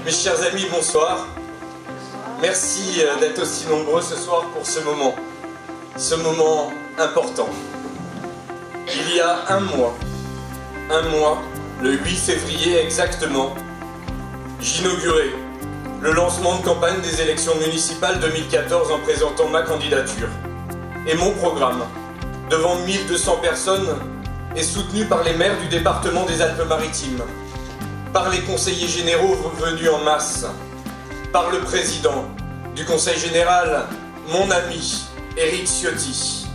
Mes chers amis, bonsoir. Merci d'être aussi nombreux ce soir pour ce moment important. Il y a un mois, le 8 février exactement, j'inaugurais le lancement de campagne des élections municipales 2014 en présentant ma candidature et mon programme devant 1200 personnes et soutenu par les maires du département des Alpes-Maritimes, par les conseillers généraux venus en masse, par le président du conseil général, mon ami Éric Ciotti,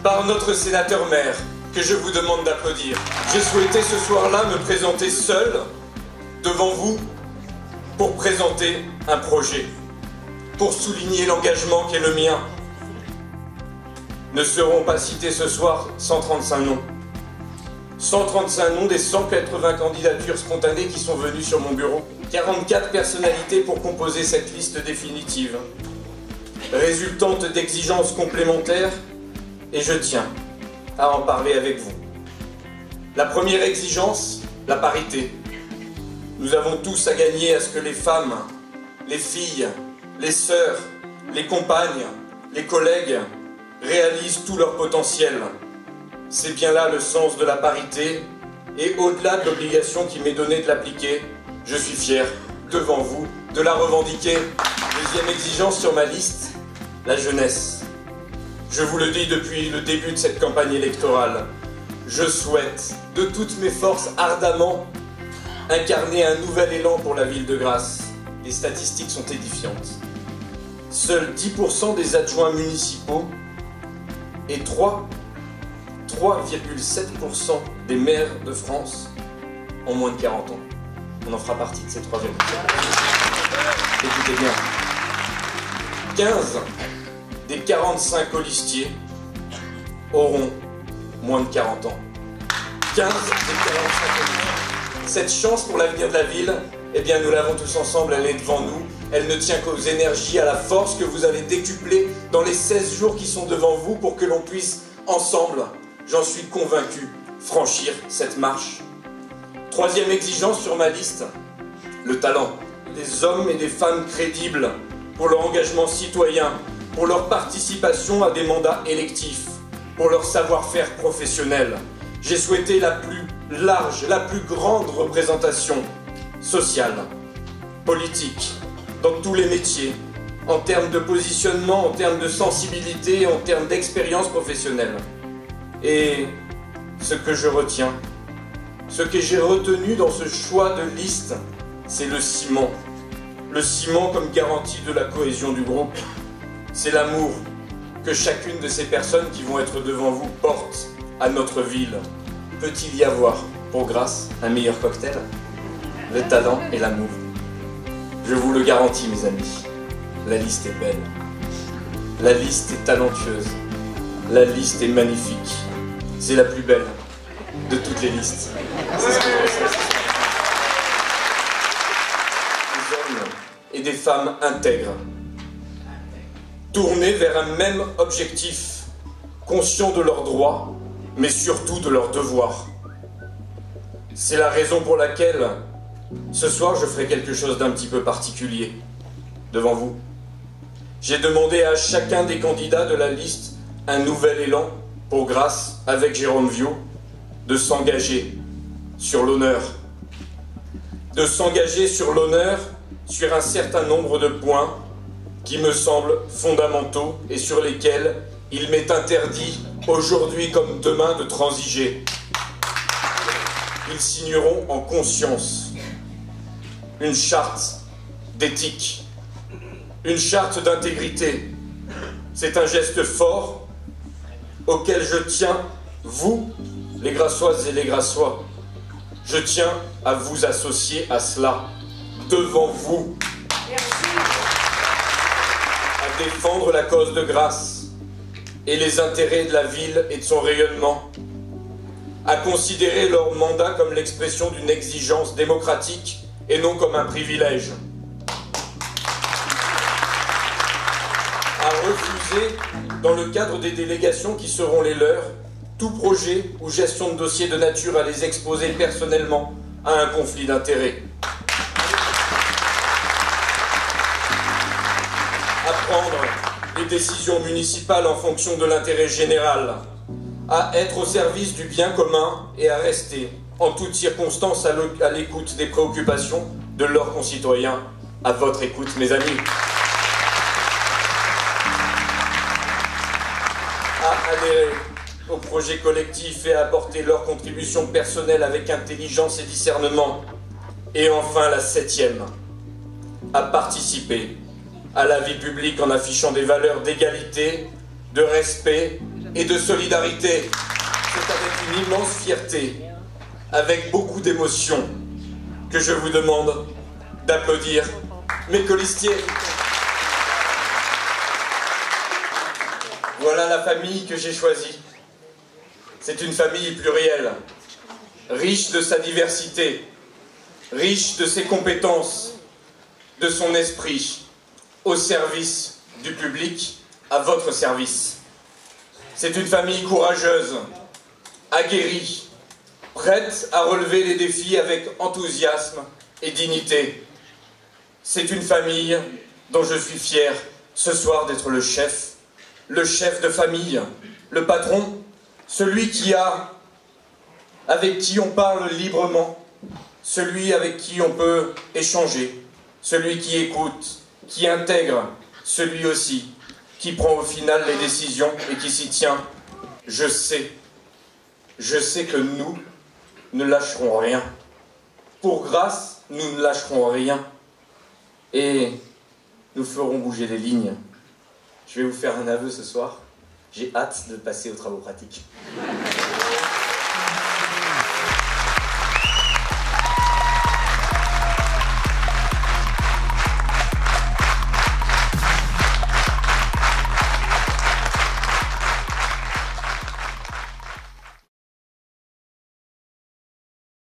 par notre sénateur-maire, que je vous demande d'applaudir. J'ai souhaité ce soir-là me présenter seul devant vous pour présenter un projet, pour souligner l'engagement qui est le mien. Ne seront pas cités ce soir 135 noms. 135 noms des 180 candidatures spontanées qui sont venues sur mon bureau. 44 personnalités pour composer cette liste définitive, résultante d'exigences complémentaires, et je tiens à en parler avec vous. La première exigence, la parité. Nous avons tous à gagner à ce que les femmes, les filles, les sœurs, les compagnes, les collègues réalisent tout leur potentiel. C'est bien là le sens de la parité, et au-delà de l'obligation qui m'est donnée de l'appliquer, je suis fier, devant vous, de la revendiquer. Deuxième exigence sur ma liste, la jeunesse. Je vous le dis depuis le début de cette campagne électorale, je souhaite de toutes mes forces ardemment incarner un nouvel élan pour la ville de Grasse. Les statistiques sont édifiantes. Seuls 10% des adjoints municipaux et 3,7% des maires de France ont moins de 40 ans. On en fera partie de ces 3,7%. Écoutez bien. 15 des 45 colistiers auront moins de 40 ans. 15 des 45 colistiers. Cette chance pour l'avenir de la ville, eh bien nous l'avons tous ensemble, elle est devant nous. Elle ne tient qu'aux énergies, à la force que vous avez décuplée dans les 16 jours qui sont devant vous pour que l'on puisse ensemble, j'en suis convaincu, franchir cette marche. Troisième exigence sur ma liste, le talent. Des hommes et des femmes crédibles pour leur engagement citoyen, pour leur participation à des mandats électifs, pour leur savoir-faire professionnel. J'ai souhaité la plus large, la plus grande représentation sociale, politique, dans tous les métiers, en termes de positionnement, en termes de sensibilité, en termes d'expérience professionnelle. Et ce que je retiens, ce que j'ai retenu dans ce choix de liste, c'est le ciment. Le ciment comme garantie de la cohésion du groupe. C'est l'amour que chacune de ces personnes qui vont être devant vous porte à notre ville. Peut-il y avoir, pour Grasse, un meilleur cocktail? Le talent et l'amour. Je vous le garantis, mes amis. La liste est belle. La liste est talentueuse. La liste est magnifique. C'est la plus belle de toutes les listes. C'est ce que je ressens. Des hommes et des femmes intègres, tournés vers un même objectif, conscients de leurs droits, mais surtout de leurs devoirs. C'est la raison pour laquelle, ce soir, je ferai quelque chose d'un petit peu particulier devant vous. J'ai demandé à chacun des candidats de la liste un nouvel élan pour Grasse, avec Jérôme Viaud, de s'engager sur l'honneur. De s'engager sur l'honneur sur un certain nombre de points qui me semblent fondamentaux et sur lesquels il m'est interdit, aujourd'hui comme demain, de transiger. Ils signeront en conscience une charte d'éthique, une charte d'intégrité. C'est un geste fort auquel je tiens, vous, les Grassoises et les Grassois. Je tiens à vous associer à cela, devant vous. À défendre la cause de Grasse et les intérêts de la ville et de son rayonnement. À considérer leur mandat comme l'expression d'une exigence démocratique et non comme un privilège. À refuser, dans le cadre des délégations qui seront les leurs, tout projet ou gestion de dossier de nature à les exposer personnellement à un conflit d'intérêts. prendre les décisions municipales en fonction de l'intérêt général, à être au service du bien commun et à rester en toutes circonstances à l'écoute des préoccupations de leurs concitoyens. À votre écoute, mes amis. À adhérer au projet collectif et à apporter leur contribution personnelle avec intelligence et discernement. Et enfin, la 7e, à participer à la vie publique en affichant des valeurs d'égalité, de respect et de solidarité. C'est avec une immense fierté, avec beaucoup d'émotion, que je vous demande d'applaudir mes colistiers. Voilà la famille que j'ai choisie. C'est une famille plurielle, riche de sa diversité, riche de ses compétences, de son esprit, au service du public, à votre service. C'est une famille courageuse, aguerrie, prête à relever les défis avec enthousiasme et dignité. C'est une famille dont je suis fier ce soir d'être le chef de famille, le patron, celui avec qui on parle librement, celui avec qui on peut échanger, celui qui écoute, qui intègre, celui aussi qui prend au final les décisions et qui s'y tient. Je sais que nous ne lâcherons rien. Pour grâce, nous ne lâcherons rien. Et nous ferons bouger les lignes. Je vais vous faire un aveu ce soir. J'ai hâte de passer aux travaux pratiques.